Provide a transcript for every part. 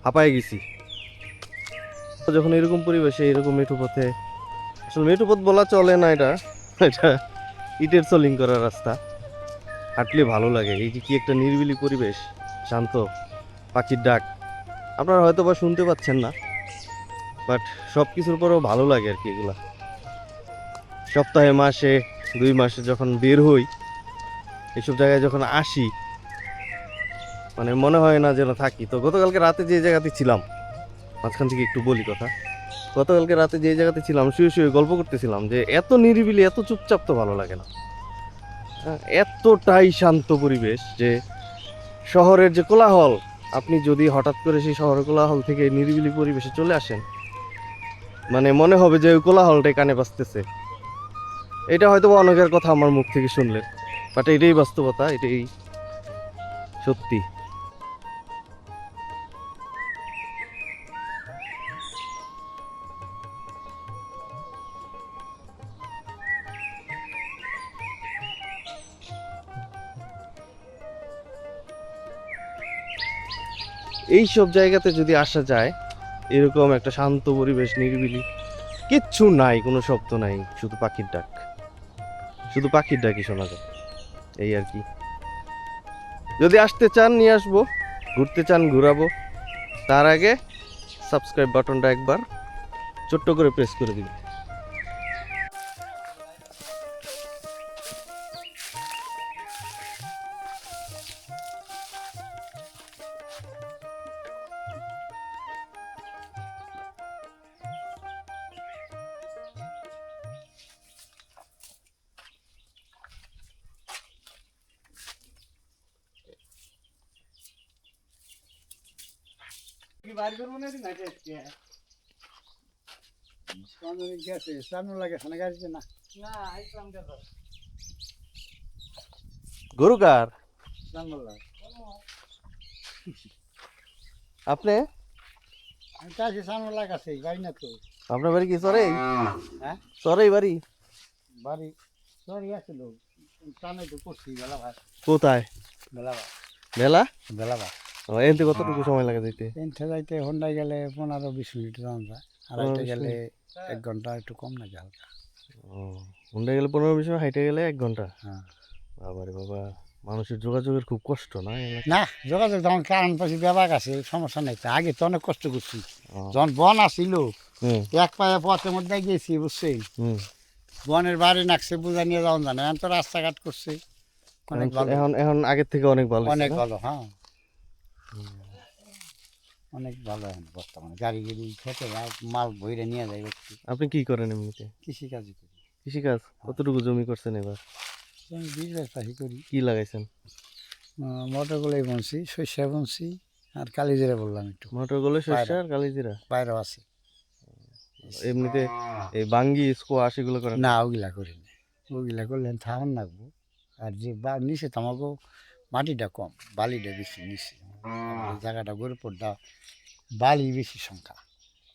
হাঁপায়ে গেছি যখন এরকম পরিবেশে, এরকম মেঠো পথে। আসলে মেঠো পথ বলা চলে না, এটা এটা ইটের সলিং করা রাস্তা। হাঁটলে ভালো লাগে। এই যে কি একটা নিরিবিলি পরিবেশ, শান্ত, পাখির ডাক আপনারা হয়তো বা শুনতে পাচ্ছেন না, বাট সব কিছুর পরেও ভালো লাগে আর কি। এগুলা সপ্তাহে, মাসে, 2 মাসে যখন বের হই, এইসব জায়গায় যখন আসি, মানে মনে হয় না যেন থাকি। তো গতকালকে রাতে যে জায়গাতে ছিলাম, মাঝখান থেকে একটু বলি কথা। গতকালকে রাতে যে জায়গাতে ছিলাম, শুয়ে শুয়ে গল্প করতেছিলাম যে এত নিরিবিলি, এত চুপচাপ তো ভালো লাগে না। এতটাই শান্ত পরিবেশ যে শহরের যে কোলাহল, আপনি যদি হঠাৎ করে সেই শহরের কোলাহল থেকে নিরিবিলি পরিবেশে চলে আসেন, মানে মনে হবে যে ওই কোলাহলটাই কানে বাজতেছে। এটা হয়তো বা অনেকের কথা আমার মুখ থেকে শুনলেন, বাট এটাই বাস্তবতা, এটাই সত্যি। এই সব জায়গাতে যদি আসা যায়, এরকম একটা শান্ত পরিবেশ, নিরিবিলি, কিচ্ছু নাই, কোনো শব্দ নাই, শুধু পাখির ডাক, শুধু পাখির ডাকই শোনা যায়, এই আর কি। যদি আসতে চান নিয়ে আসবো, ঘুরতে চান ঘুরাবো। তার আগে সাবস্ক্রাইব বাটনটা একবার ছোট্ট করে প্রেস করে দিন। গরু কার? আপনি? আপনার বাড়ি কি চরেই? হ্যাঁ, চরেই বাড়ি? বাড়ি সরি আছিল টানে তো করছি বেলাভাত কোথায়? বেলাভাত মেলা? বেলাভাত এনতে কতটুকু সময় লাগে যেতে? ট্রেনটা যাইতে হন্ডায় গেলে 15-20 মিনিট যাওয়া যায়, আর হাইটে 15-20 গেলে মিনিট? 1 ঘন্টা একটু কম লাগে হালকা। হুন্ডা গেলে 15-20 মিনিট, হাইটে গেলে 1 ঘন্টা? হ্যাঁ, বাবারে বাবা, মানুষের যোগাযোগের খুব কষ্ট না এই এলাকায়? না যোগাযোগ যখন কারণ পাশে ব্যাপার আছে সমস্যা নেই, আগে তো অনেক কষ্ট করছি। ও, যখন বন আসিল হুম এক পায়ে পথের মধ্যে গেছি বুঝছেন, হুম। বনের বাড়ি নাকছে বোঝা নিয়ে যাওয়া জানে, এখন তো রাস্তাঘাট করছে অনেক ভালো, এখন এখন আগের থেকে অনেক ভালো হয়েছে অনেক না? ভালো। হ্যাঁ, অনেক ভালো এখন বর্তমানে গাড়ি গাড়ি খেতে মাল বইরে নিয়ে যায় ব্যক্তি। আপনি কি করেন এমনিতে? কৃষিকাজই করি। কৃষিকাজ? কতটুকু জমি করছেন এবার? আমি 20 বাইশ চাষি করি। কি লাগাইছেন? মটরগুলোই বুনছি, সর্ষে বুনছি, আর কালিজিরা বললাম একটু। মটর গলে, সরষে পায়রা আর কালিজিরা? পায়রাও আছে। এমনিতে এই বাঙ্গি, স্কোয়াশ এগুলো করেন না না? ওগুলা করি না, ওগুলা করলে থামান লাগবো। আর যে নিচে তোমাকে মাটিটা কম, বালিটা বেশি নিচে, আর এই জায়গাটা গরুপুরটা বালি বেশি সংখ্যা।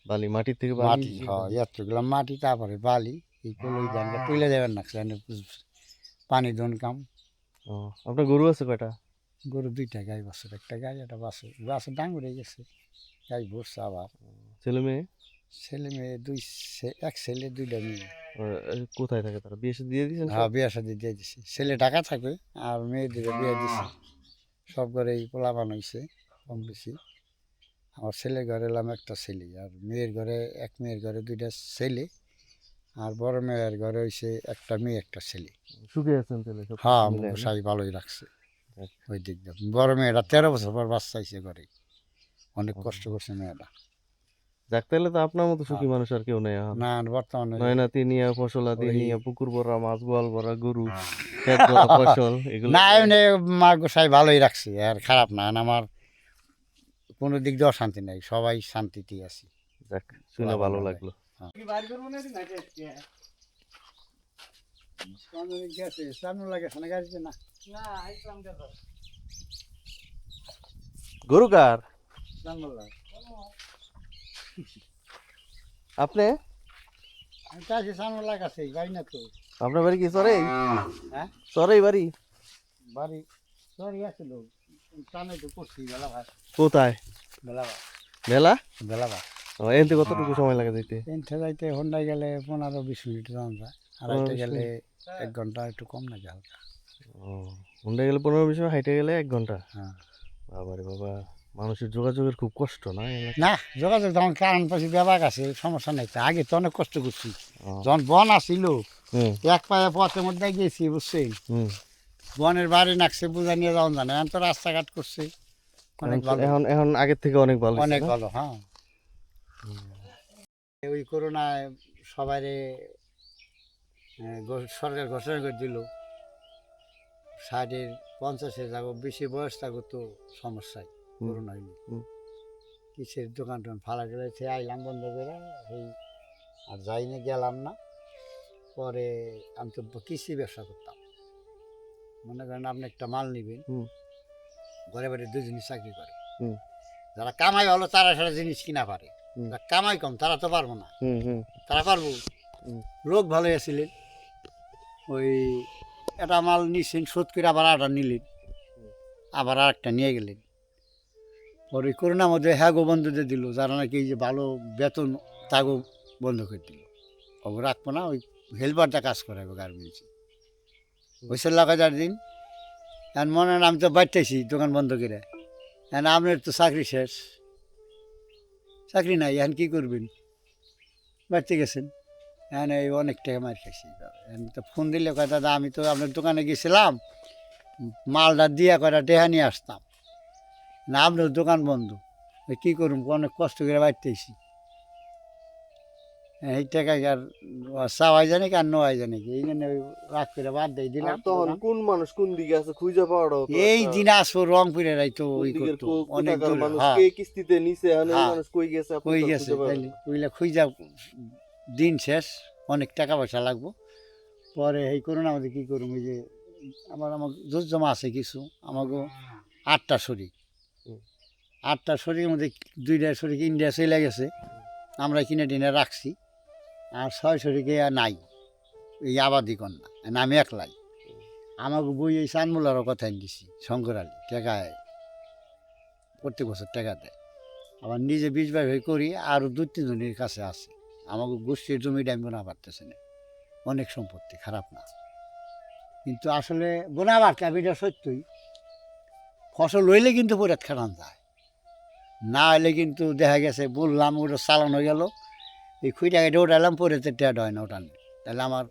বালি, মাটির থেকে বালি মাটি বেশি? হয় এতগুলো মাটি, তারপরে বালি, এই কলই ধানটা তুলে দেবেন না, পানি দন কাম। ও, আপনার গরু আছে কয়টা? গরু 2টা, গাই বাছুর, একটা গাই একটা বাছুর। বাছুর ডাঙর হয়ে গেছে, গাই ভরছে আবার। ছেলে মেয়ে? ছেলে মেয়ে এক ছেলে 2টা মেয়ে। কোথায় থাকে তারা? বিয়ে শাদী দিয়ে দিয়েছেন হ্যাঁ, সব? বিয়ে শাদি দিয়ে দিছি। ছেলে ঢাকা থাকে, আর মেয়েদের বিয়ে দিছি। সব ঘরেই পোলাপান হয়েছে কম বেশি। আমার ছেলের ঘরে এলাম একটা ছেলে, আর মেয়ের ঘরে মেয়ের ঘরে 2টা ছেলে, আর বড় মেয়ের ঘরে হয়েছে একটা মেয়ে একটা ছেলে। সুখে আছেন তাহলে সব কিছু হ্যাঁ, মিলায় না? গোসাই ভালোই রাখছে। যাক। ওই দিক দিয়ে বড় মেয়েটা 13 বছর পর বাচ্চা হয়েছে ঘরে, অনেক ও, কষ্ট করছে মেয়েটা। যাক, তাহলে তো আপনার মতো হ্যাঁ, সুখী মানুষ আর কেউ নেই এখন। না বর্তমানে নয়নাতি নিয়ে, ফসলাদি ওই নিয়ে, পুকুর ভরা মাছ, গোয়াল ভরা গরু, ক্ষেত ভরা ফসল, এগুলো না নিয়ে। এমনি মা গোসাই ভালোই রাখছে, আর খারাপ না। আর আমার কোনো দিক দিয়ে অশান্তি নেই, সবাই শান্তিতেই আছি। যাক, শুনে ভালো লাগলো। গরু কার? আপনি? আপনার বাড়ি কি চরেই? হ্যাঁ, চরেই বাড়ি? বাড়ি সরি আছিল টানে তো করছি বেলা ভাত কোথায়? বেলা ভাত মেলা বেলা বা এনতে কতটুকু সময় লাগে যেতে? এনতে যাইতে হন্ডায় গেলে 15-20 মিনিট যাওয়া যায়, আর হাইটে 15-20 গেলে মিনিট? 1 ঘন্টা একটু কম লাগে হালকা। হুন্ডা গেলে 15-20 মিনিট, হাইটে গেলে 1 ঘন্টা। হ্যাঁ বাবারে বাবা, মানুষের যোগাযোগের খুব কষ্ট না এই এলাকায়? না, যোগাযোগ তখন কারণ পাশে ব্যাপার আছে, সমস্যা নাই তো। আগে তো অনেক কষ্ট করছি, ও, যখন বন আসিল হুম এক পায়ে পথের মধ্যে গেছি বুঝছেন, হুম। বনের বাড়ি নাকছে বোঝা নিয়ে যাওয়া জানে, এখন তো রাস্তাঘাট করছে অনেক ভালো, এখন এখন আগের থেকে অনেক ভালো হয়েছে অনেক না? ভালো। হ্যাঁ, ওই করোনায় সবাইরে সরকার ঘোষণা করে দিল 60-50 যাবো, বেশি বয়স থাকো তো সমস্যায় হুম, করোনা হইলে। হুম। কিসের দোকান টোকান ফালা গেলে সে আইলাম বন্ধ করে, এই আর যাইনি, গেলাম না। পরে আমি তো কৃষি ব্যবসা করতাম, মনে করেন আপনি একটা মাল নিবেন, হুম, ঘরে বাড়ি 2 জিনিস চাকরি করে, হুম, যারা কামাই ভালো তারা সেটা জিনিস কিনা পারে, হুম। যারা কামাই কম তারা তো পারবো না। হুম, হুম, তারা পারবো, হুম। লোক ভালো আসছিলেন, ওই এটা মাল নিচ্ছেন, শোধ করে আবার আটা নিলেন, আবার আর একটা নিয়ে গেলেন। পরে করোনার মধ্যে হ্যাগো বন্ধ দিয়ে দিল, যারা নাকি এই যে ভালো বেতন তাগো বন্ধ করে দিল, খবর রাখবো না, ওই হেল্পারটা কাজ করে গার্মেন্টসে, ওই 16,000 দিন। এখন মনে হয় আমি তো বাড়তেছি দোকান বন্ধ করে, এখন আপনার তো চাকরি শেষ, চাকরি নাই, এখন কী করবেন, বাড়তে গেছেন, এখন এই অনেক টাকা মার খাইছি। এখন তো ফোন দিলে কয় দাদা আমি তো আপনার দোকানে গেছিলাম, মালটা দিয়া কয়টা টেহা নিয়ে আসতাম, না আপনার দোকান বন্ধ, কী করুন, অনেক কষ্ট করে বাড়তেছি, এই টাকা আর চাওয়াই জানে কি আর নেওয়াই জানে কি, এই জন্য ওই রাগ করে বাদ দিয়ে দিলাম আর তখন দোকান। কোন মানুষ কোন দিকে আছে খুঁজে পাওয়াটাও তো এই একটা, দিনাজপুর রংপুরের তো কোন ওই দিকের করতো অনেক কোথাকার দূরে। মানুষ, হ্যাঁ কে কিস্তিতে নিছে, এখন এই হ্যাঁ, মানুষ কই গেছে আপনি কই তো গেছে খুঁজে পাবেন তাইলে না। ওইলা খুঁজা দিন শেষ, অনেক টাকা পয়সা লাগবো। পরে এই করোনা আমাদের কী করুম, ওই যে আমার জোর জমা আছে কিছু, আমাকে 8টা শরীর, হুম। 8টা শরীরের মধ্যে 2টা শরীর ইন্ডিয়া চলে গেছে, আমরা কিনে টিনে রাখছি, আর 6 শরীরে আর নাই, এই আবাদি কন্যা, আমি একলাই। আমাকে বই এই চানমুলারও কথা দিছি, শঙ্কর আলী টাকায় প্রত্যেক বছর টাকা দেয়, আবার নিজে 20 ভাই করি, আরও 2-3 জনের কাছে আছে। আমাকে গোষ্ঠীর জমিটা আমি গোনা পারতেছে না, অনেক সম্পত্তি, খারাপ না, কিন্তু আসলে গোনা বাড়তে এটা সত্যই, ফসল হইলে কিন্তু পরে খাটান যায়, না হলে কিন্তু দেখা গেছে বললাম ওটা চালানো গেল, এই খুঁড়ে গাড়ি ওঠালাম, পরে তো টেড হয় না ওঠান, তাহলে আমার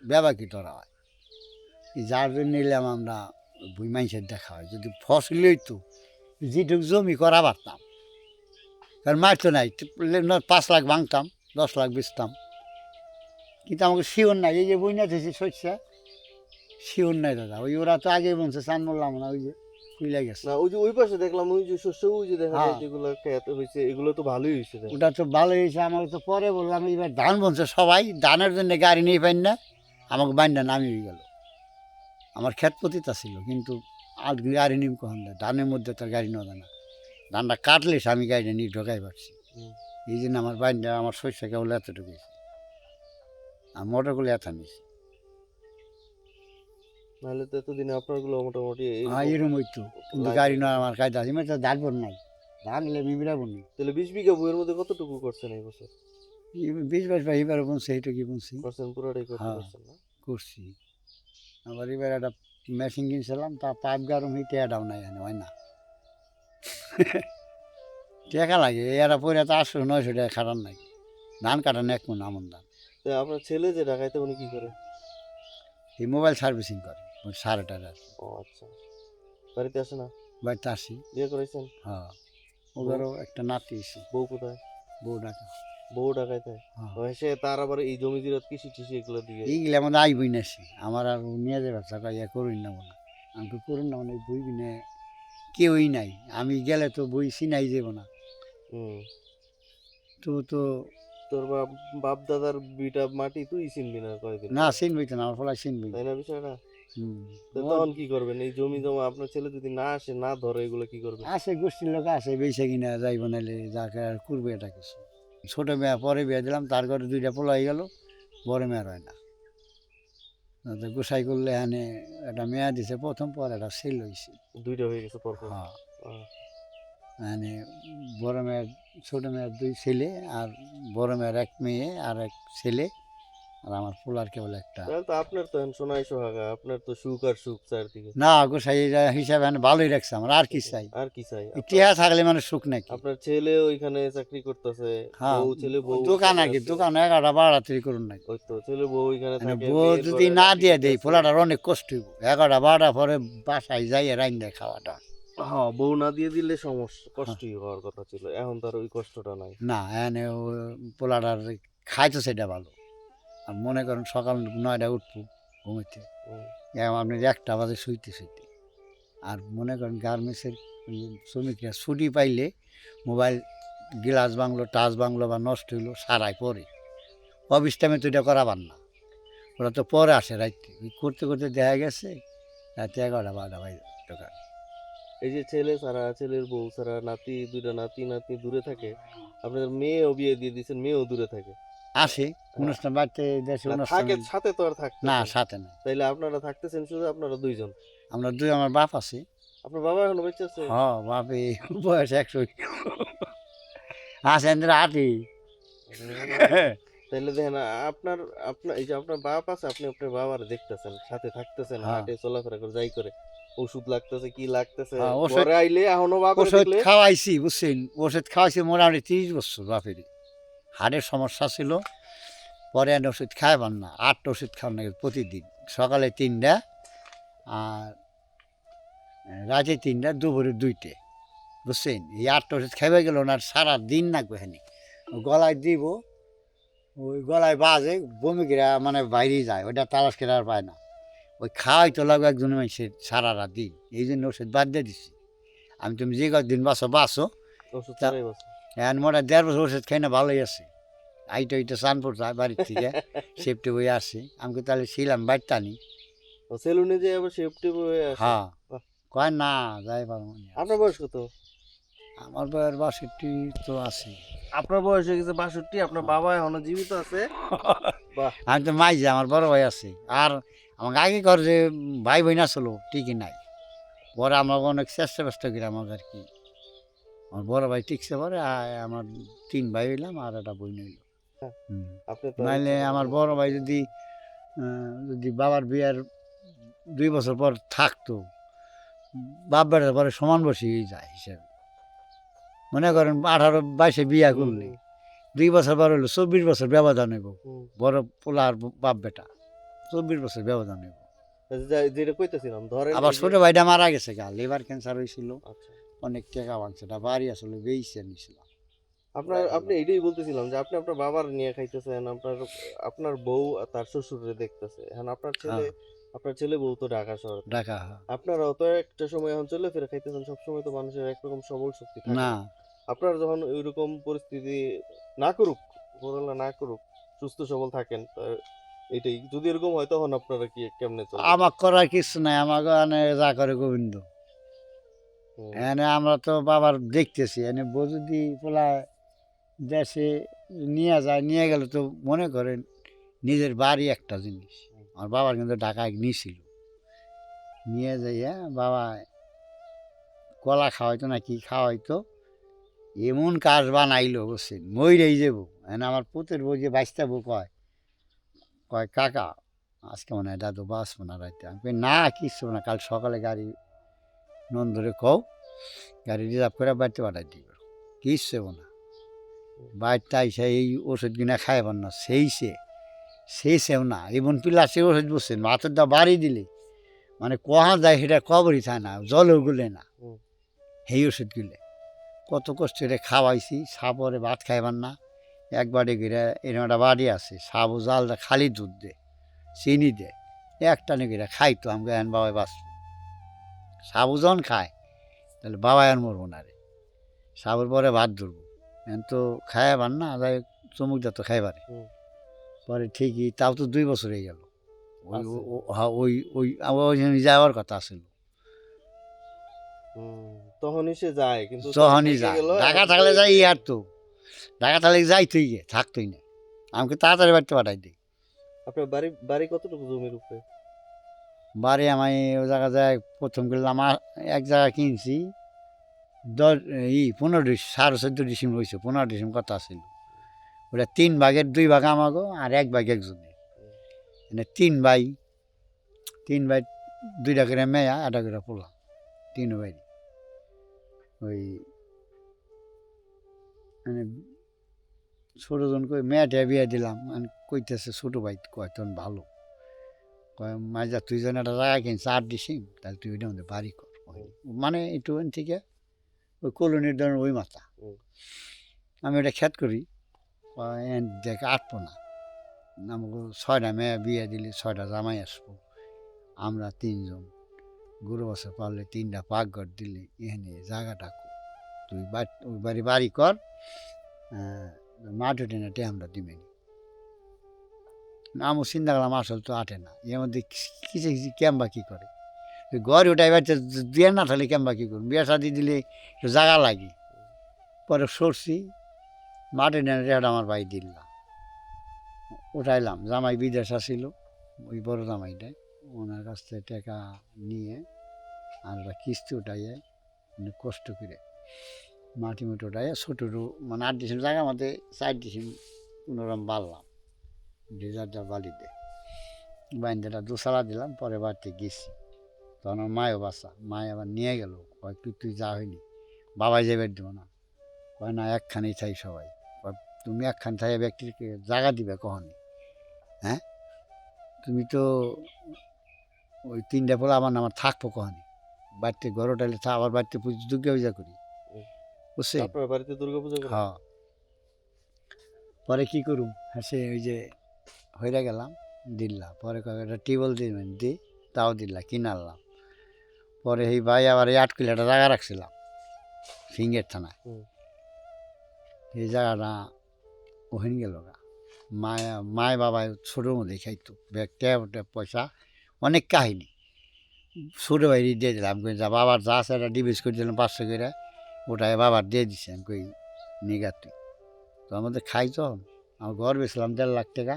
ব্যবা কি তোরা হয়, এই যার জন্য নিলাম আমরা বই মানুষের দেখা হয়, যদি ফসল হইতো যেটুক জমি করা পারতাম, কারণ মার তো নাই, 5 লাখ ভাঙতাম, 10 লাখ বেচতাম, কিন্তু আমাকে শিওর নাই, এই যে বই না থেছি শস্যা শিওর নাই দাদা, ওই ওরা তো আগে বলছে চান বললাম না, ওই যে খুইলা গেছে। না ওই যে ওই পাশে দেখলাম, ওই যে শস্য, ওই যে দেখা যায় হ্যাঁ, যেগুলো খেত হয়েছে, এগুলো তো ভালোই হয়েছে দেখলাম। ওটা তো ভালো হয়েছে, আমাকে তো পরে বললাম এইবার ধান বলছে সবাই, ধানের জন্য গাড়ি নিয়ে পাই না, আমাকে বাইন্দা নামি হয়ে গেল, আমার ক্ষেত পতিতা ছিল, কিন্তু আর গাড়ি নিম কখন দেয়, ধানের মধ্যে তার গাড়ি নেওয়া যায় না, ধানটা কাটলে আমি গাড়িটা নিয়ে ঢোকাই পারছি, হুম। এই জন্য আমার বাইন্দা আমার শস্য কেবল এতটুকু হয়েছে, আর মোটরগুলো এত নিয়েছে। নাহলে তো এতদিনে আপনার গুলো মোটামুটি হ্যাঁ এইরকম এরম হইতো, কিন্তু লাইন গাড়ি নেওয়া হতো। আমার কায়দা আছে, তো ধান বন নাই, ধান হলে মিমিরাবো নি, তাহলে 20 বিঘা বইয়ের মধ্যে কতটুকু করছেন এই বছর? 20-22 এবার বলছে এইটা কি বলছি। করছেন পুরোটাই করতে হ্যাঁ পারছেন না? করছি, আবার এবার একটা মেশিন কিনছিলাম, তা পাইপ গরম হয়ে টেয়াটাও নাই, এনে হয় না, টাকা লাগে, এরা পরে তো 800-900 টাকা খাটান নাই, ধান কাটান 1 মণ আমন ধান। তো আপনার ছেলে যে ঢাকাইতে, উনি কি করে? এই মোবাইল সার্ভিসিং করে, ওই 8.5 আর কি। ও আচ্ছা, বাড়িতে আসে না? বাড়িতে আসি। বিয়ে করাইছেন? হ্যাঁ, ওদেরও একটা নাতি এসে, বউ কোথায়? বউ ডাকা। বউ ঢাকাইতে? হ্যাঁ, ও সে তার আবার এই জমি জিরাত কৃষি টিষি এগুলো দিয়ে? এইগুলো আমাদের আই বই নাসি, আমার আর নিয়ে যাবে টাকা ইয়ে করুন না বলে, আমি তো করুন না মানে বই কিনে কেউই নাই, আমি গেলে তো বই চিনাই যাব না, হুম। তো তো তোর বাপ বাপ দাদার বিটা মাটি তুই চিনবি না কয়দিন না পরে। চিনবই তো না, আমার ফলাই চিনবই। তাই না বিষয়টা? হুম, তো তখন কি করবেন? এই জমি জমা আপনার ছেলে যদি না আসে, না ধরে, এগুলো কি করবেন? আছে গোষ্ঠীর লোক আছে, বেশি কিনা যাইব নাহলে যাকে আর করবে এটা কিছু। ছোটো মেয়ে পরে বিয়ে দিলাম, তার ঘরে 2টা পোলা হয়ে গেল, বড় মেয়ের হয় না, তো গোসাই করলে এখানে একটা মেয়া দিছে প্রথম, পর একটা সেল হয়েছে। দুইটা হয়ে গেছে পরপর? হ্যাঁ, আহ, মানে বড় মেয়ের ছোট মেয়ের 2 ছেলে আর বড় মেয়ের 1 মেয়ে আর 1 ছেলে আর আমার পোলার কেবল একটা। তাহলে তো আপনার তো এখন সোনাই সোহাগা, আপনার তো সুখ আর সুখ চারদিকে। না গোসাই হিসাবে আমি ভালোই রাখছে আমার, আর কি চাই? আর কি চাই? ইতিহাস থাকলে মানে সুখ নাকি? আপনার ছেলে ওইখানে চাকরি করতেছে, হ্যাঁ, ছেলে বউ দোকান ওখানে নাকি? আছে। দোকান 11টা 12টা থেকে করুন নাকি? ওই তো ছেলে বউ ওইখানে মানে থাকে, বউ মেয়ের যদি ঘরে না চাকরি দিয়ে দেই করতেছে। পোলাটার অনেক কষ্ট হইব। 11টা 12টা পরে বাসায় যাই রাইন দেয় খাওয়াটা। হ্যাঁ, বউ না দিয়ে দিলে সমস্যা, কষ্টই হওয়ার কথা ছিল, এখন তার ওই কষ্টটা নাই। না এনে ও পোলাটার খাইতো সেটা ভালো। আর মনে করেন সকাল 9টায় উঠবো ঘুমাইতে, হুম। আপনি 1টা বাজে শুইতে শুইতে। আর মনে করেন গার্মেন্টসের শ্রমিকরা ছুটি পাইলে মোবাইল গ্লাস ভাঙলো, টাচ ভাঙলো বা নষ্ট হইলো সারাই পরে। অফিস টাইমে তো এটা করাবার না, ওরা তো পরে আসে রাইতে। ওই করতে করতে দেখা গেছে রাতে 11টা 12টা বাজে দোকান। এই যে ছেলে ছাড়া, ছেলের বউ ছাড়া, দুইটা নাতি নাতনি দূরে থাকে, আপনাদের মেয়েও বিয়ে দিয়ে দিয়েছেন, মেয়েও দূরে থাকে। আসে অনুষ্ঠান বাড়িতে, দেশে না, অনুষ্ঠান। থাকে, সাথে তো আর থাকতে না সাথে না, তাইলে আপনারা থাকতেছেন শুধু আপনারা দুইজন। আমরা দুই, আমার বাপ আছে। আপনার বাবা এখনো বেঁচে আছে? হ বাপে বয়স 100 আছে আটি। তাইলে দেখেন, আপনার আপনার এই যে আপনার বাপ আছে, আপনি আপনার বাবার দেখতেছেন, সাথে থাকতেছেন, হ্যাঁ। হাটে চলাফেরা করে যাই করে, ওষুধ লাগতেছে কি লাগতেছে, হ্যাঁ, ঘরে আইলে এখনো বাপের ওষুধ দেখলে। খাওয়াইছি বুঝছেন, ওষুধ খাওয়াইছি মোটামুটি 30 বছর বাপেরই। হাড়ের সমস্যা ছিল, পরে আর ওষুধ খাইবার না, 8টা ওষুধ খাওয়ার নাকি প্রতিদিন। সকালে 3টা আর রাতে 3টা, দুপুরে 2টে, বুঝছেন। এই 8টা ওষুধ খাইবে গেল না, সারা দিন নাকবে হেনি গলায় দিব, ওই গলায় বাজে বমি করে মানে বাইরেই যায়, ওইটা তালাশ করে আর পায় না। ওই খাওয়াই তো লাগবে একজন মানুষের সারা রাত দিন, এই জন্য ওষুধ বাদ দিয়ে দিছি আমি। তুমি যে কদিন বাঁচো বাঁচো, ওষুধ ছাড়াই বসে। এখন মোটা 1.5 বছর ওষুধ খাই না, ভালোই আছে। আইটা ওইটা চানপুর যায় বাড়ির থেকে সেফটি বই আসে, আমাকে তাহলে ছিলাম বাড়িতে আনি। সেলুনে যে আবার সেফটি হয়ে আসে। হ্যাঁ, বাহ। কয় না যাই পারবো না। আপনার বয়স কত? আমার বয়স 62 তো আছে। আপনার বয়স হয়ে গেছে 62, আপনার বাবা এখনো জীবিত আছে। বাহ। আমি তো মাই যে আমার বড় ভাই আছে, আর আমাকে আগে কর যে ভাই বোন আসলো ঠিকই নাই। পরে আমরা অনেক চেষ্টা করি আমাকে আর কি। আমার বড় ভাই টিকছে, পরে আমার 3 ভাই হইলাম আর একটা বোন হইল। হ্যাঁ, হুম। আপনি তো নাইলে আমার বড় ভাই যদি যদি বাবার বিয়ার 2 বছর পর থাকতো, বাপ বেটার পরে সমান বসে যায় হিসেবে। মনে করেন 18-22 বিয়া করলে 2 বছর পর হইলো 24 বছর ব্যবধান হইব। বড় পোলা আর বাপ বেটা 24 বছর ব্যবধান হইব। যেটা কইতেছিলাম, ধরেন আবার এই যে- ছোট ভাইটা মারা গেছে গা, লিভার ক্যান্সার হয়েছিল, আচ্ছা, অনেক টাকা ভাঙছে, এটা বাড়ি আসলে বেইছে নিছিল। আপনি এইটাই বলতেছিলাম যে আপনি আপনার বাবার নিয়ে খাইতেছেন, আপনার বউ আর তার শ্বশুরে দেখতেছে, এখন আপনার ছেলে বউ তো ঢাকা শহরে থাকে। ঢাকা আপনারাও তো একটা সময় এখন চলে ফিরে খাইতেছেন, সবসময় তো মানুষের একরকম সবল শক্তি থাকে না, না। আপনারা যখন ওইরকম পরিস্থিতি না করুক, উপরওয়ালা না করুক, সুস্থ সবল থাকেন, এটাই যদি এরকম হয় তখন আপনারা কি কেমনে চলবে? আমার করার কিছু নাই, আমাকে যা করে গোবিন্দ। হুম, এনে আমরা তো বাবার দেখতেছি, এনে বউ যদি পোলা দেশে নিয়ে যায়, নিয়ে গেলে তো মনে করেন নিজের বাড়ি একটা জিনিস। আমার বাবার কিন্তু ঢাকায় নিয়েছিল, নিয়ে যাইয়া বাবা কলা খাওয়াইতো না কি খাওয়াইতো, এমন কাজ বানাইলো বুঝছেন, মইরেই যাবো। এনে আমার পুতের বউ যে বাইশটা বউ কয় কয় কাকা আজকে মনে হয় দাদু বাঁচবো না রাইতে। আমি কই না কিচ্ছু না, কাল সকালে গাড়ি নন্দরে কও, গাড়ি রিজার্ভ করে বাড়িতে পাঠাই দিব, কিচ্ছু না। বাড়িতে আইসা এই ওষুধ কিনা খাইবার না, সেই সেও না, এমন পিলাসের ওষুধ বসছেন ভাতের দা বাড়ি দিলে মানে কহা যায় সেটা কবরই থাকে না, জলেও গুলে না। হুম। সেই ওষুধ গুলে কত কষ্ট করে খাওয়াইছি, সাপরে ভাত খাইবার না। এক বাড়ি ঘিরে এরকম একটা বাড়ি আছে, সাবু জালটা খালি দুধ দে, চিনি দে, একটা নেগিরা খাইতো। আমাকে এখন বাবাই বাঁচব, সাবু যখন খায় তাহলে বাবাই আর মরবো না রে, সাবুর পরে ভাত ধরবো। এখন তো খাইবার না, যাই চমুক যা তো খাইবারে। হুম। পরে ঠিকই, তাও তো 2 বছর হয়ে গেল। ওই আছে। হ্যাঁ, ওই ওইখানে যাওয়ার কথা ছিল, তখনই সে যায়, কিন্তু তখনই থেকে যায়। গেল, ঢাকা এখন থাকলে তো- যাই আর তো, ঢাকা থাকলে যাইতই গে, থাকতোই না। আমাকে তাড়াতাড়ি বাড়িতে পাঠাই দিই। আপনার বাড়ি কতটুকু জমির উপরে? বাড়ি আমি ওই জায়গা যায় প্রথম করলাম, এক জায়গা কিনছি 10 15 সাড়ে 14 ডিসেম্বর হয়েছে, 15 ডিসেম্বর কথা ছিল। ওটা 3 ভাগের 2 ভাগ আমাগো আর 1 ভাগ একজনের। মানে 3 ভাই 2টা করে মেয়া, 1টা করে পোলা, 3 ভাই। ওই মানে ছোটজন কই মেয়েটা বিয়ে দিলাম, মানে কইতেছে ছোট ভাই কয় তখন ভালো, কয় মাইজা তুই যেন একটা জায়গা কিনছিস 8 ডিসিম, তাহলে তুই ওইটা আমাদের বাড়ি কর। মানে একটু থেকে ওই কলোনির ধরেন ওই মাথা আমি ওটা খ্যাত করি, দেখ আটবো না, আমাকে 6টা মেয়ে বিয়ে দিলে 6টা জামাই আসবো, আমরা 3 জন, গরু বছর পারলে 3টা পাকঘর দিলে এখানে জায়গাটা তুই ওই বাড়ি কর, মাঠ ওঠে না টে আমরা দিবেনি। আমি চিন্তা করলাম আসল তো আটে না, এর মধ্যে কিছু কিছু ক্যাম্বা কী করে, ঘর ওটাই বাড়িতে বিয়ে না থাকলে ক্যাম্বা কী করুন, বিয়ে শাদি দিলে একটু জায়গা লাগে। পরে সরছি মাঠে নেটে আমার ভাই দিল্লা উঠাইলাম, জামাই বিদেশ আসিল, ওই বড় জামাইটাই ওনার কাছ থেকে টাকা নিয়ে আর ওটা কিস্তি উঠাইয়ে অনেক কষ্ট করে মাটি মুটি উঠাইয়ে ছোটো মানে 8 ডিসিম জায়গা মধ্যে 4 ডিসিম কোনোরকম বাড়লাম, ডিজার্টার বালিতে বাইন্দাটা দুসালা দিলাম। পরে বাড়িতে গেছি, তখন আমার মায়ও বাসা, মায় আবার নিয়ে গেল, কয় তুই যা হয়নি, বাবাই যাবে দেবো না, কয় না একখানেই চাই সবাই, তুমি একখান থাই ব্যক্তিকে জায়গা দিবে কখনই, হ্যাঁ তুমি তো ওই 3টা পোলা আমার থাকবো কখনই, বাড়িতে ঘর উঠাইলে আবার বাড়িতে দুর্গা পূজা করি, বুঝছে? আপনার বাড়িতে দুর্গাপূজা করেন? হ্যাঁ। পরে কি করুম, হ্যাঁ সে ওই যে হইরা গেলাম দিল্লা, পরে একটা টিউবওয়েল দিবেন দি, তাও দিল্লা কিনারলাম। পরে এই ভাই আবার এই 8 কিলোটা জায়গা রাখছিলাম সিঙ্গের থানায়, এই জায়গাটা ওখানে গেল গা, মায় বাবায় ছোটোর মধ্যে খাইতো, ব্যাগ ট্যাব পয়সা অনেক কাহিনী, ছোটো ভাই দিয়ে দিলাম, কই যা বাবার যা আছে একটা ডিভিজ করে দিলাম 500 করে, ওটাই বাবার দিয়ে দিছে, আমি কই নিগা তুই তো আমাদের খাই, তখন আমার ঘর বেছিলাম 1.5 লাখ টাকা,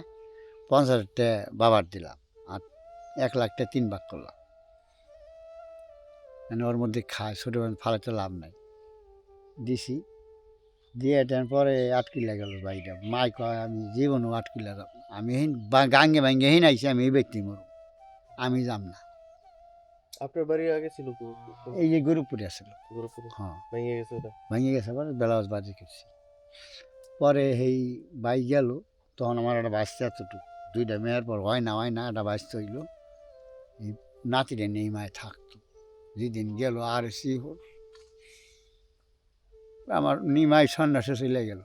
50,000 টাকা বাবার দিলাম আর 1 লাখ টাকা 3 ভাগ করলাম, মানে ওর মধ্যে খায়, ছোটো ভাই ফালাতে লাভ নাই, দিছি দিয়ে এটার পরে 8 কিলা গেল বাড়িটা, মাই কয় আমি জীবনও 8 কিলা আমি গাঙ্গে ভাঙ্গে হিন আইসি, আমি এই ব্যক্তি মরু, আমি যাম না। আপনার বাড়ি আগে ছিল এই যে গরুপুরে আসলো, গোরখপুরে? হ্যাঁ ভেঙে গেছে ওটা? ভেঙে গেছে, পরে বেলাওয়াজ বাজি করছি। পরে এই বাইক গেল, তখন আমার একটা বাঁচতে এতটুকু, 2টা মেয়ের পর হয় না একটা বাঁচতে হইল, এই নাতিরে নেই মায় থাকতো, যেদিন গেল আর এসি আমার নিমাই সন্ন্যাসে চলে গেল,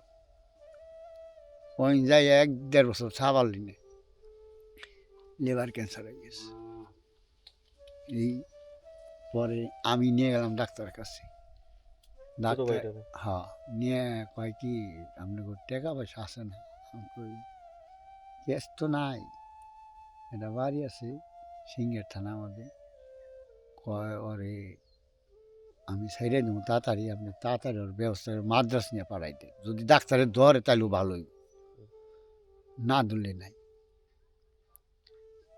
ওই যাই 1-1.5 বছর সাবাল দিনে লিভার ক্যান্সার হয়ে গেছে। এই পরে আমি নিয়ে গেলাম ডাক্তারের কাছে, ডাক্তার হ্যাঁ নিয়ে কয় কি আপনার টাকা পয়সা আছে না, আমি কই ক্যাশ তো নাই, এটা বাড়ি আছে সিঙ্গের থানা আমাদের, কয় ওরে আমি সাইডে দেবো তাড়াতাড়ি, আপনি তাড়াতাড়ি ওর ব্যবস্থা মাদ্রাস নিয়ে পাঠাইতে, যদি ডাক্তারের ধরে তাহলেও ভালোই, না ধরলে নাই,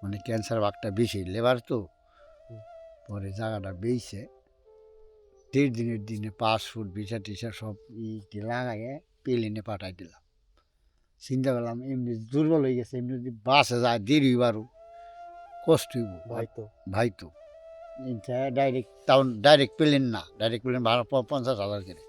মানে ক্যান্সার ভাগটা বেশি লেবার তো। পরে জায়গাটা বেইছে 1.5 দিনের দিনে 5 ফুট বিছা টিসা সব লাগাইয়ে প্লেনে পাঠাই দিলাম। চিন্তা করলাম এমনি দুর্বল হয়ে গেছে, এমনি যদি বাসে যায় দেরি বারো কষ্ট হইব, ভাই তো ডাইরেক্ট টাউন, ডাইরেক্ট প্লেন না, ডাইরেক্ট প্লেন ভাড়া 50,000 করে,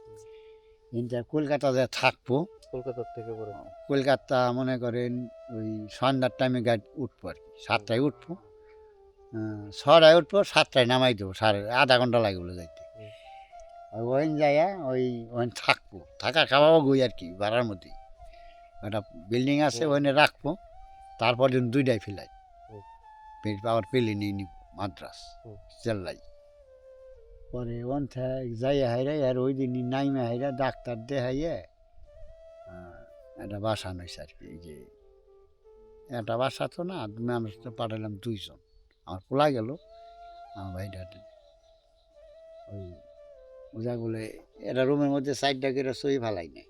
এটা কলকাতা যায় থাকবো, কলকাতার থেকে পরে কলকাতা মনে করেন ওই সন্ধ্যার টাইমে গাড়ি উঠবো আর কি, 7টায় উঠবো, 6টায় উঠবো, 7টায় নামাই দেবো, আধা ঘন্টা লাগে বলে যাইতে, ওইন যায় ওইন থাকবো, থাকা খাওয়াও গই আর কি, ভাড়ার মধ্যেই একটা বিল্ডিং আছে ওইনে রাখবো, তারপর দিন 2টায় ফেলাই আবার পেলে নিয়ে নিব মাদ্রাস চেল্লাই। পরে ওন যাই হাইরাই আর ওই দিনই নাইমে হাইরা ডাক্তার দেখাইয়ে একটা বাসা নইছে আর কি, এই যে একটা বাসা তো না, আমরা তো পাঠালাম 2 জন, আমার পোলা গেল, আমার ভাইটা ওই ওজা বলে এটা রুমের মধ্যে 4টা করে সই ফালাই নেয়,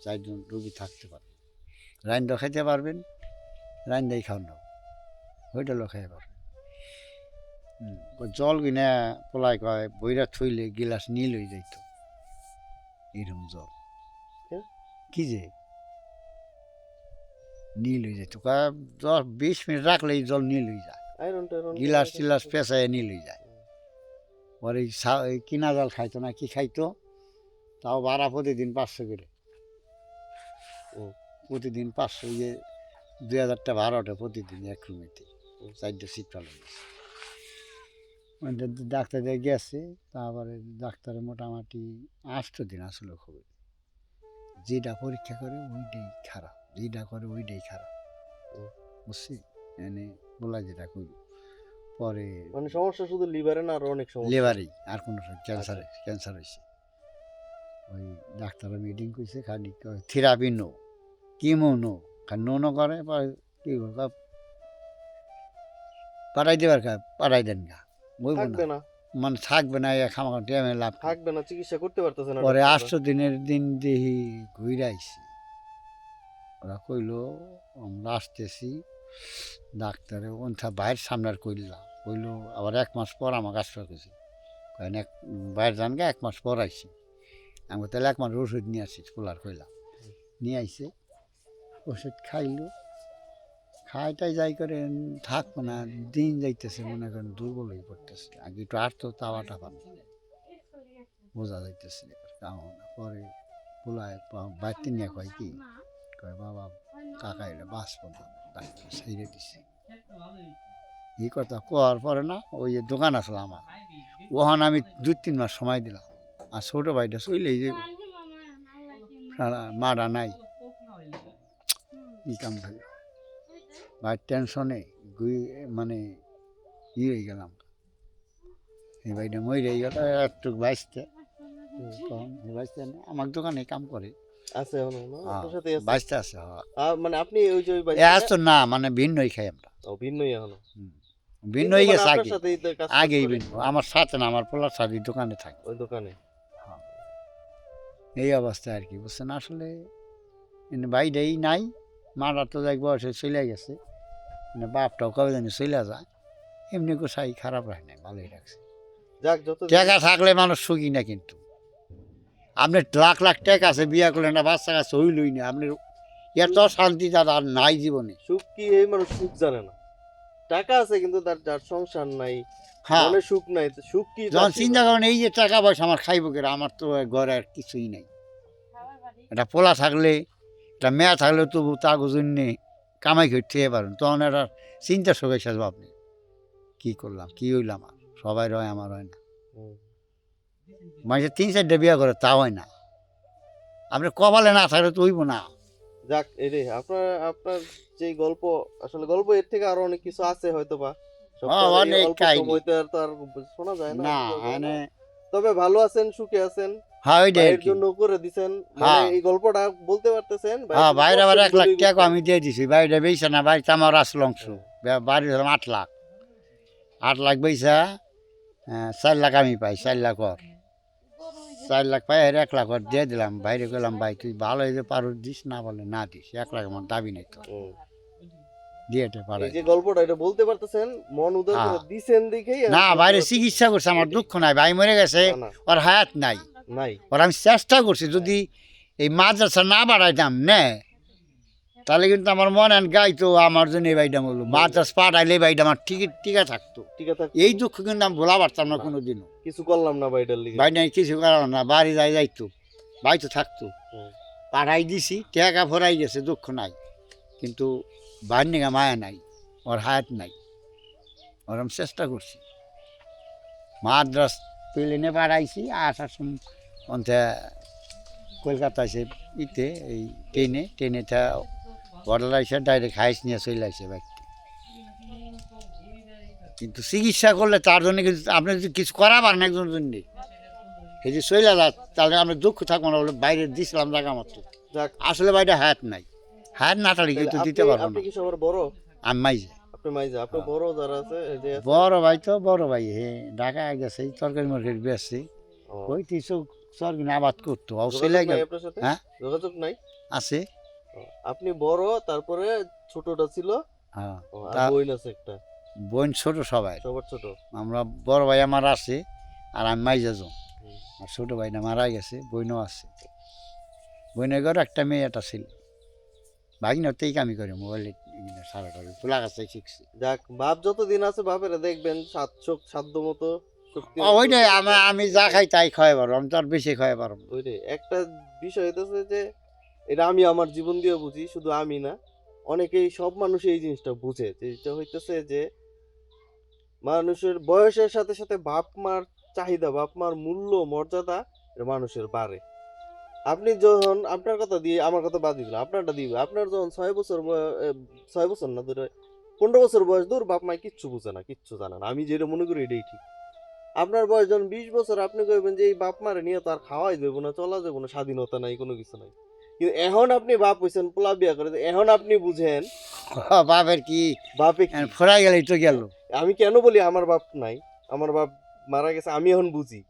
4 জন রুগী থাকতে পারবে, রাইন্দা খাইতে পারবেন, রাইন্দাই খাওয়ানো, হোটেলও খাইতে পারবেন। জল কিনে পোলাই কয় বইরা থইলে গিলাস নিয়ে লই যাইতো, এরকম জল হ্যাঁ? কি যে নীল হয়ে যায় তো 10-20 মিনিট রাখলে এই জল নীল হয়ে যায় আয়রন টায়রন গিলাস টিলাস পেঁচায় নীল হয়ে যায় পরে এই কিনা জল খাইতো না কি খাইতো তাও ভাড়া প্রতিদিন 500 করে হুম। প্রতিদিন 500 ইয়ে 2000 টাকা ভাড়া ওঠে প্রতিদিন এক রুমেতে 4টা সিট পালো ডাক্তার গেছে তারপরে ডাক্তারের মোটামুটি 8 দিন আসলে খুবই যেটা পরীক্ষা করে ওইটাই খারাপ যেটা করে ওইটাই খারাপ বুঝছি এনে বলা যেটা করি পরে মানে সমস্যা শুধু লিভারে না আরো অনেক সমস্যা লেবারেই আর কোনো ক্যান্সার হয়েছে ওই ডাক্তার মিটিং করছে খালি থেরাপি নো কিমো নো খালি নো করে কি পাঠাই দেবার পাঠাই দেন গা বলবো থাকবে না না মানে থাকবে না খামাখা টেমে লাভ কি? থাকবে না চিকিৎসা করতে পারতেছে না পরে ডাক্তাররা। 8 দিনের দিন দেখি ঘুরে আইছি ওরা কইলো আমরা আসতেছি ডাক্তারে ওনথা বাইরের সামনের কইলো আবার 1 মাস পর আমার কাছে রেখেছি কারণ বাইরে যান গা 1 মাস পর আইছি আমি তাহলে 1 মাস ওষুধ নিয়ে আসছি পোলার কইলাম নিয়ে আইছে ওষুধ খাইলো খাইটাই যাই করে থাকবো না দিন যাইতেছে মনে করেন দুর্বল হয়ে পড়তেছে আগে একটু আর তো তাওয়াটা পান বোঝা যাইতেছে পরে পোলায় বাড়িতে নিয়ে কয় কি কয় বাবা কাকা এলে বাঁচবো না ডাক্তার সাইরে দিছে এই কথা কোয়ার পরে না ওই যে দোকান আসলো আমার ওখানে আমি 2-3 মাস সময় দিলাম আর ছোটো ভাইটা চলেই যাব মারা নাই ই কাম ভালো ভাই টেনশনে মানে হয়ে গেলাম এই ভাইটা মরে গেল একটু বাইসতে বাইসতে আমার দোকানে কাম করে আছে এখনো না আপনার সাথে আছে বাইসতে আছে মানে আপনি ওই যে ওই এ আজ তো না মানে ভিন্নই খাই আমরা ও ভিন্নই এখনো ভিন্ন কিন্তু হয়ে মানে গেছে আপনার আগে সাথেই তো কাজ আগেই করে, ভিন্ন আমার সাথে না আমার পোলার সাথে দোকানে থাকে ওই দোকানে এই অবস্থা আর কি বুঝছেন আসলে বাইরেই নাই মারা তো যাই বয়সে চলে গেছে বাপটাও কবে জানি চলে যায় এমনি গোসাই খারাপ রাখে নাই ভালোই রাখছে যাক যত টাকা থাকলে মানুষ সুখী না কিন্তু আপনি লাখ লাখ টাকা আছে বিয়া করলেন না বাচ্চা কাছে হইলই না আপনি এত শান্তি তার আর নাই জীবনে সুখ কি এই মানুষ সুখ জানে না টাকা আছে কিন্তু তার যার সংসার নাই হ্যাঁ মনে সুখ নাই তো সুখ কি যখন চিন্তা করেন এই যে টাকা পয়সা আমার খাইব কেন আমার তো ঘরে আর কিছুই নাই এটা পোলা থাকলে এটা মেয়া থাকলে তবু তাগো জন্যে কামাই করতে পারেন তখন একটা চিন্তা সবাই সাজবো আপনি কী করলাম কী হইলাম আর সবাই রয় আমার হয় না হুম। মানুষের 3-4টা বিয়া করে তা হয় না আপনি কপালে না থাকলে তো হইব না যাক এই রে আপনার আপনার যে গল্প আসলে গল্প এর থেকে আরো অনেক কিছু আছে হয়তো বা সব তো আর এই অনেক অল্প কাহিনী। সময়তে আর তো আর শোনা যায় না না বোঝা যায় না। মানে তবে ভালো আছেন সুখে আছেন হ্যাঁ ওইটাই আর ভাইয়ের কি জন্য করে দিছেন মানে হ্যাঁ। এই গল্পটা বলতে পারতেছেন হ্যাঁ জন্য বাইরে আবার কষ্ট 1 লাখ ভুলেই টাকা করতেন। আমি দিয়ে দিছি বাইরে বেইছে না বাড়িতে আমার আসল অংশ বাড়ি ধরলাম 8 লাখ 8 লাখ বেইছা 4 লাখ আমি পাই 4 লাখ ওর 4 লাখ পাই আর 1 লাখ ওর দিয়ে দিলাম বাইরে গেলাম ভাই তুই ভালো হয়ে পারো দিস না বলে না দিস 1 লাখ আমার দাবি নেই তো হুম। দিয়েতে এই পারে যে গল্পটা এটা বলতে পারতেছেন মন উদয় করে হ্যাঁ। দিছেন দেখেই আমি না বলতে বাইরে পারতেছি। চিকিৎসা করছে আমার দুঃখ নাই ভাই মরে গেছে না, না, ওর হায়াত নাই নাই ওর আমি চেষ্টা করছি যদি এই মাদ্রাসা না বাড়াইতাম নে তাহলে কিন্তু আমার মনে গাইতো আমার জন্য এই বাড়িটা বললো মাদ্রাস পাঠাইলে এই বাড়িটা আমার টিকা থাকতো ঠিক আছে এই দুঃখ কিন্তু আমি ভোলা পারতাম না কোনোদিনও কিছু করলাম না বাইটার লিগে ভাই নাই কিছু কারণ না বাড়ি যাইতো ভাই তো থাকতো হুম। পাঠাই দিছি টাকা ভরাই গেছে দুঃখ নাই কিন্তু বাড়ির মায়া নাই ওর হায়াত নাই ওর আমি চেষ্টা করছি মাদ্রাস প্লেনে পাঠাইছি আসার সময় অন্তে কলকাতা এসে এই ট্রেনে বর্ডার এসে ডাইরেক্ট হাইস নিয়ে চলে আসে ব্যক্তি কিন্তু চিকিৎসা করলে তার জন্য কিন্তু আপনি যদি কিছু করা পারেন একজনের জন্য এই যে চলে যা তাহলে আমরা দুঃখ থাকবো না বলে বাইরে দিছিলাম জায়গা মতো যাক আসলে বাড়িটা হায়াত নাই হায়াত না থাকলে কিন্তু তাহলে দিতে পারবো আপনি না কি সবার বড় আমি মাইজে আপনি মাইজা আপনি বড় যারা আছে এই যে আছে, বড় ভাই তো বড় ভাই হে ঢাকা গেছে তরকারি মরকারি বেচছে ও, ওই কিছু সরকারি আবাদ করতো ও যোগাযোগ চলে নাই গেল আপনার সাথে হ্যাঁ? যোগাযোগ নাই আছে ও, আপনি বড় তারপরে ছোটটা ছিল হ্যাঁ ও, আর তা- বোন আছে একটা বোন ছোট সবাই সবার ছোট আমরা বড় ভাই আমার আছে আর আমি মাইজা যাও আর ছোটো ভাইটা মারা গেছে, বইনও আছে। বইনের ঘরে একটা মেয়ে একটা ছিল। ভাগিনতেই কামি করে মোবাইলে সারাটা পোলা কাছে শিখছি। যাক, বাপ যতদিন আছে বাপেরা দেখবেন সাধ্য মতো শক্তি ওইটাই আমি যা খাই তাই খাওয়াই পারবো, আমি তো আর বেশি খাওয়াই পারবো না। ওইটাই একটা বিষয় হইতেছে যে এটা আমি আমার জীবন দিয়ে বুঝি, শুধু আমি না, অনেকেই, সব মানুষ এই জিনিসটা বুঝে, যে এটা হইতেছে যে মানুষের বয়সের সাথে সাথে বাপ মার চাহিদা, বাপ মার মূল্য, মর্যাদা এটা মানুষের বাড়ে। আপনি যখন, আপনার কথা দিয়ে আমার কথা বাদ দিবেন, আপনারটা দিবে, আপনার যখন 6 বছর 6 বছর না, ধরে 15 বছর বয়স, দূর বাপ মায় কিচ্ছু বুঝে না, কিচ্ছু জানে না, আমি যেটা মনে করি এটাই ঠিক। আপনার বয়স যখন 20 বছর, আপনি কইবেন যে এই বাপ মারে নিয়ে তো আর খাওয়াই দেবো না, চলা যাবো না, স্বাধীনতা নাই, কোনো কিছু নাই। কিন্তু এখন আপনি বাপ হইছেন, পোলা বিয়া করে, এখন আপনি বুঝেন বাপের কি বাপে কি। ফোরাই গেলেই তো গেল। আমি কেন বলি আমার বাপ নাই, আমার বাপ মারা গেছে, আমি এখন বুঝি।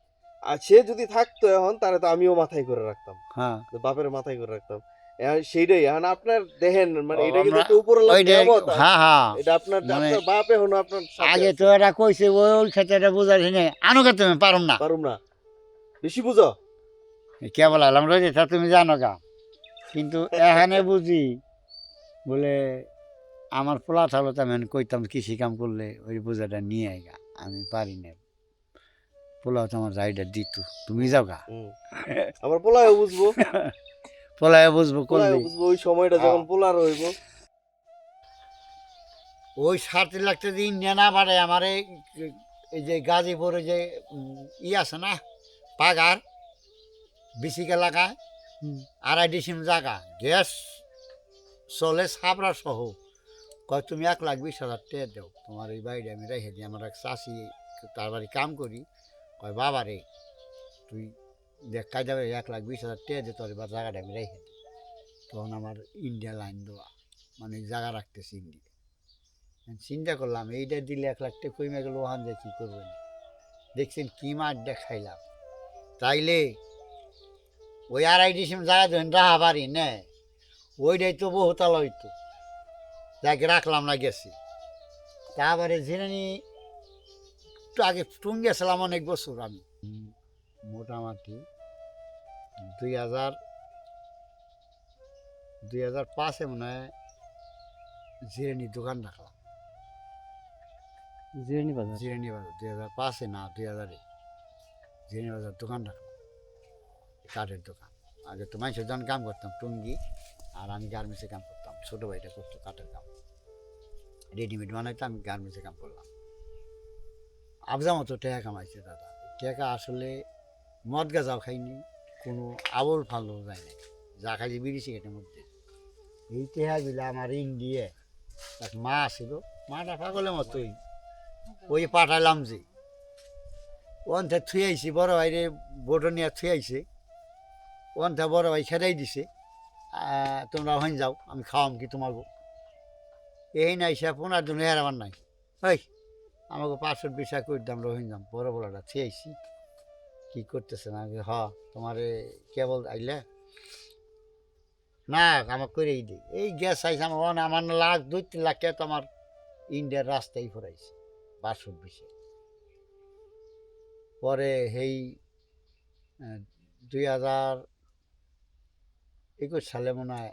আর সে যদি থাকতো এখন, তাহলে তো আমিও মাথায় করে রাখতাম, হ্যাঁ, বাপের মাথায় করে রাখতাম। এখন সেইটাই, এখন আপনার দেখেন, মানে এটা কিন্তু আমরা একটা উপরওয়ালার ওইটাই, নিয়ামত। হ্যাঁ হ্যাঁ, এটা আপনার মানে আপনার বাপ এখন আপনার সাথে আগে আছে। তো এরা কইছে ওই ক্ষেত্রে এটা বুঝাইছি না, আনো কে তুমি পারুম না, পারুম না, বেশি বুঝো। কে বলালাম রয়েছে তা তুমি জানো গা। কিন্তু এখানে বুঝি বলে আমার পোলা থাকলো, তো আমি কইতাম কৃষি কাম করলে ওই বোঝাটা নিয়ে আইগা, আমি পারি না। পোলাও তো আমার রাইডার দিত, তুমি যাও গা। আমার পোলায় বুঝবো, পোলায় বুঝবো পোলায় করলে বুঝবো ওই সময়টা যখন পোলার হইব। ওই 7 লাখ দিন নেনা বাড়ে আমার এই যে গাজীপুরে যে আছে না পাগার বিসিক এলাকায় 2.5 ডিসিম জায়গা, গ্যাস চলে সাবরা সহ। কয় তুমি 1,20,000 টাকা দেও, তোমার এই বাড়িটা আমি রেখে দিই। আমার এক চাষি তার বাড়ি কাম করি, কয় বাবা রে তুই দেখ কাজ যাবে, 1,20,000 টাকা দে, তোর এবার জায়গাটা আমি রেখে দিই। তখন আমার ইন্ডিয়া লাইন দেওয়া, মানে জায়গা রাখতেছি ইন্ডিয়া। চিন্তা করলাম এইটা দিলে 1,00,000 টাকা কমে গেল, ওখান দিয়ে কী করবেন। দেখছেন কি মাঠটা খাইলাম। তাইলে ওই 2.5 ডিসিম জায়গা যখন রাহা পারি না, ওইটাই তো বহুতাল হইতো, যাকে রাখলাম না, গেছি। তারপরে জেনে নি একটু আগে টুন গেছিলাম অনেক বছর আমি, মোটামুটি 2005-এ মনে হয় জিরানি দোকান রাখলাম। জিরানি বাজার 2005-এ না 2000-এ জিরানি বাজার দোকান রাখলাম, কাঠের দোকান। আগে তো মানুষের যখন কাম করতাম টুঙ্গি, আর আমি গার্মেন্টসে কাম করতাম, ছোটো ভাইটা করতো কাঠের কাম, রেডিমেড বানাইতো, আমি গার্মেন্টসে কাম করলাম। আবজা মতো টাকা কামাইছে দাদা। টাকা আসলে মদ গাঁজাও খাইনি, কোনো আবল ফালো যায় নাই, যা খাইছি বিড়ি সিগারেটের মধ্যে। এই টাকাগুলো আমার ইন্ডিয়া এক মা ছিল, মাটা পাগলের মতোই ওই পাঠাইলাম, যে ওখান থুয়ে আইছি, বড় ভাইরে বোটো নিয়ে থুয়ে আইছে, ওখান থেকে বড় ভাই খেদাই দিছে, তোমরা ওখানে যাও, আমি খাওয়াম কি তোমাকে। এই নাই সে 15 দিন হেরাবার নাই, ওই আমাকে 500 বিষা করে দাম রোহিন দাম, বড় বড়টা থুয়ে আইছি, কী করতেছে না, হ তোমারে কেবল আইলে না আমাকে করেই দিই, এই গ্যাস আইসে আমার, আমার 2-3 লাখ টাকা তো আমার ইন্ডিয়ার রাস্তায় ফুরাইছে 500 পরে সেই 2021 সালে মনে হয়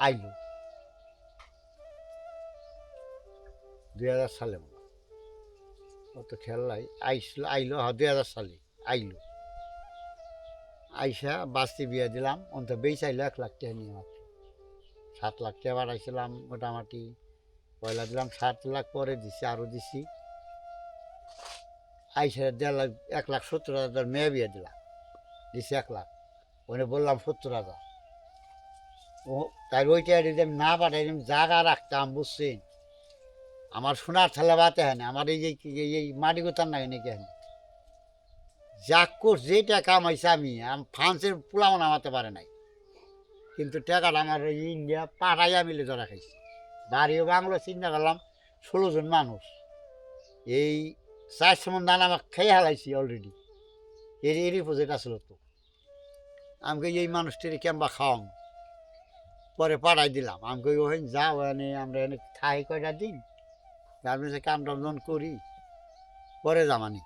আইলো, 2000 সালে মনে হয়, অত খেয়াল নাই, আইলো, হ্যাঁ 2000 সালে আইলো। আইসা বাস্তি বিয়ে দিলাম, অন্ত বেশ আইলো 1 লাখ টাকা নিয়ে, মাত্র 7 লাখ টাকা বাড়াইছিলাম মোটামুটি। পয়লা দিলাম 7 লাখ, পরে দিছি আরও দিছি, আইসা 1,70,000 মেয়ে বিয়ে দিলাম, দিছি 1 লাখ, ওনে বললাম 70,000। ও তাই ওইটা যদি আমি না পাঠাই, জায়গা রাখতাম, বুঝছেন, আমার সোনার ছেলে বাতে হয় না, আমার এই যে এই মাটি গোতার নাই নাকি হয়, যা কোর্স যেটা কামাইছে আমি ফ্রান্সের পোলাও নামাতে পারে নাই, কিন্তু টাকাটা আমার ওই ইন্ডিয়া পাঠাইয়া মিলে ধরা খাইছে। বাড়িও বাংলো, চিন্তা করলাম 16 জন মানুষ, এই 4 মণ দান আমাকে খেয়ে হালাইছি অলরেডি, এরই প্রজেক্ট আসলো। তো আমাকে এই মানুষটির কেমবা খাওয়াম, পরে পাঠাই দিলাম, আমাকে ওখানে যা ওখানে আমরা এনে খাই কয়টা দিন, গার্মেন্টসে কাম টাম যখন করি, পরে জামানি